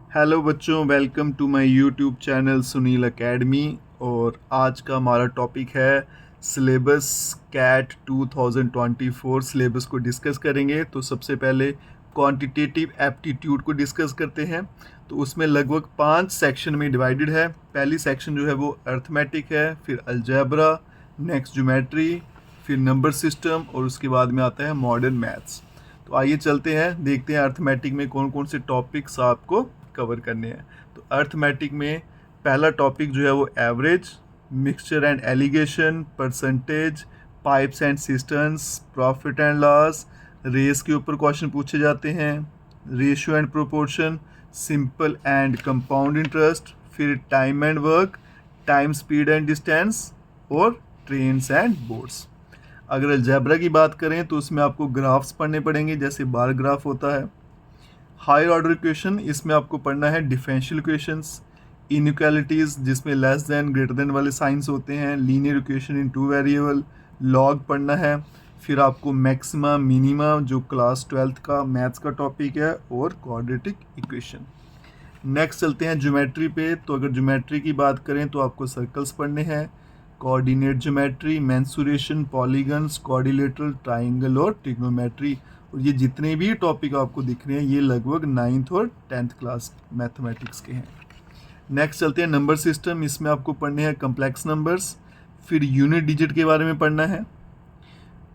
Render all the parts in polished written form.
Hello बच्चों, welcome to my YouTube channel Sunil academy. और आज का हमारा टॉपिक है सिलेबस कैट 2024। सिलेबस को डिस्कस करेंगे। तो सबसे पहले क्वांटिटेटिव एप्टीट्यूड को डिस्कस करते हैं। तो उसमें लगभग 5 सेक्शन में डिवाइडेड है। पहली सेक्शन जो है वो अर्थमेटिक है, फिर अलजेब्रा, नेक्स्ट ज्योमेट्री, फिर नंबर सिस्टम और उसके बाद में आता है मॉडर्न मैथ्स। तो आइए चलते हैं, देखते हैं अर्थमेटिक में कौन कौन से टॉपिक्स आपको कवर करने हैं। तो अर्थमेटिक में पहला टॉपिक जो है वो average, mixture and allegation, percentage, pipes and cisterns, profit and loss, race के ऊपर क्वेश्चन पूछे जाते हैं, ratio and proportion, simple and compound interest, फिर time and work, time speed and distance और ट्रेन्स एंड बोर्ड्स। अगर अलजेब्रा की बात करें तो उसमें आपको ग्राफ्स पढ़ने पड़ेंगे, जैसे बार ग्राफ होता है। हायर ऑर्डर इक्वेशन, इसमें आपको पढ़ना है डिफरेंशियल इक्वेशंस, इनइक्वालिटीज़ जिसमें लेस देन ग्रेटर देन वाले साइंस होते हैं, linear equation in two variable, log पढ़ना है। फिर आपको मैक्सिमा मिनिमा जो क्लास 12th का मैथ्स का टॉपिक है, और क्वाड्रेटिक इक्वेशन। नेक्स्ट चलते हैं ज्योमेट्री पे। तो अगर ज्योमेट्री की बात करें तो आपको सर्कल्स पढ़ने हैं, coordinate geometry, mensuration, polygons, quadrilateral, triangle और ट्रिग्नोमेट्री। और ये जितने भी टॉपिक आपको दिख रहे हैं ये लगभग 9th और 10th क्लास मैथमेटिक्स के हैं। नेक्स्ट चलते हैं नंबर सिस्टम। इसमें आपको पढ़ने हैं कम्प्लेक्स नंबर्स, फिर यूनिट डिजिट के बारे में पढ़ना है,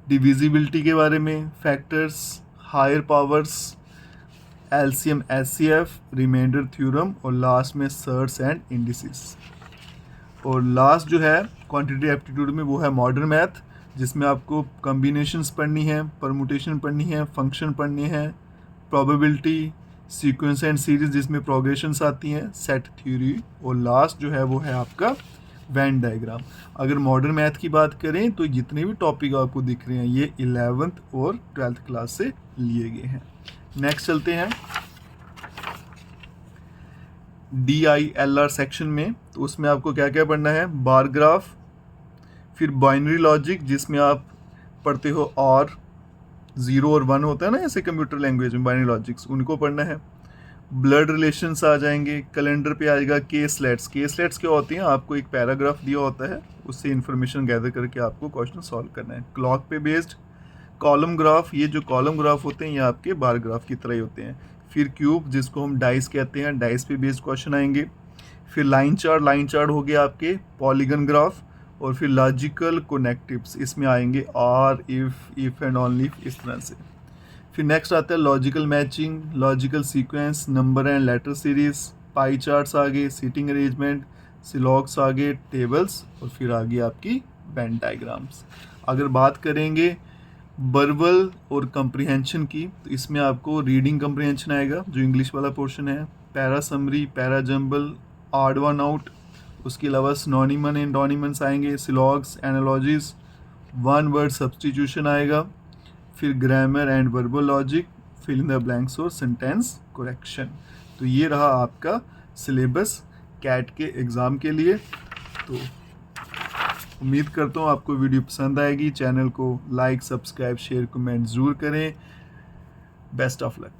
डिविजिबिलिटी के बारे में, factors, higher powers, LCM HCF, remainder theorem और लास्ट में सर्ट्स एंड इंडिसेस। और लास्ट जो है क्वांटिटी एप्टीट्यूड में वो है मॉडर्न मैथ, जिसमें आपको कॉम्बिनेशंस पढ़नी है, परमुटेशन पढ़नी है, फंक्शन पढ़नी है, प्रोबेबिलिटी, सीक्वेंस एंड सीरीज जिसमें प्रोग्रेशंस आती हैं, सेट थ्योरी, और लास्ट जो है वो है आपका वेन डायग्राम। अगर मॉडर्न मैथ की बात करें तो जितने भी टॉपिक आपको दिख रहे हैं ये 11th और 12th क्लास से लिए गए हैं। नेक्स्ट चलते हैं DILR सेक्शन में। तो उसमें आपको क्या क्या पढ़ना है, बार ग्राफ, फिर बाइनरी लॉजिक जिसमें आप पढ़ते हो और 0 और 1 होता है ना, ऐसे कंप्यूटर लैंग्वेज में बाइनरी लॉजिक्स, उनको पढ़ना है। ब्लड रिलेशंस आ जाएंगे, कैलेंडर पे आएगा केस लेट्स। केस लेट्स क्या होती हैं, आपको एक पैराग्राफ दिया होता है, उससे इन्फॉर्मेशन गैदर करके आपको क्वेश्चन सॉल्व करना है। क्लॉक पे बेस्ड कॉलम ग्राफ, ये जो कॉलम ग्राफ होते हैं ये आपके बार ग्राफ की तरह ही होते हैं। फिर क्यूब जिसको हम डाइस कहते हैं, डाइस पे बेस्ड क्वेश्चन आएंगे। फिर लाइन चार्ट हो गया आपके, पॉलीगन ग्राफ, और फिर लॉजिकल कनेक्टिव्स, इसमें आएंगे आर, इफ एंड ओनली इस तरह से। फिर नेक्स्ट आता है logical matching, logical sequence, number and letter series, pie charts आ गए, सीटिंग अरेंजमेंट, सिलॉग्स आ गए, टेबल्स, और फिर आ गई आपकी वेन डायग्राम्स। अगर बात करेंगे वर्बल और कंप्रीहेंशन की, तो इसमें आपको रीडिंग कंप्रीहेंशन आएगा जो इंग्लिश वाला पोर्शन है, para summary, para jumble, odd one out, उसके अलावा सिनोनिमन एंड एंटोनिमन्स आएंगे, syllogisms, analogies, one word substitution आएगा, फिर grammar and verbal logic, fill in the blanks और सेंटेंस करेक्शन। तो ये रहा आपका सिलेबस कैट के एग्ज़ाम के लिए। तो उम्मीद करता हूँ आपको वीडियो पसंद आएगी। चैनल को लाइक, सब्सक्राइब, शेयर, कमेंट ज़रूर करें। Best of luck.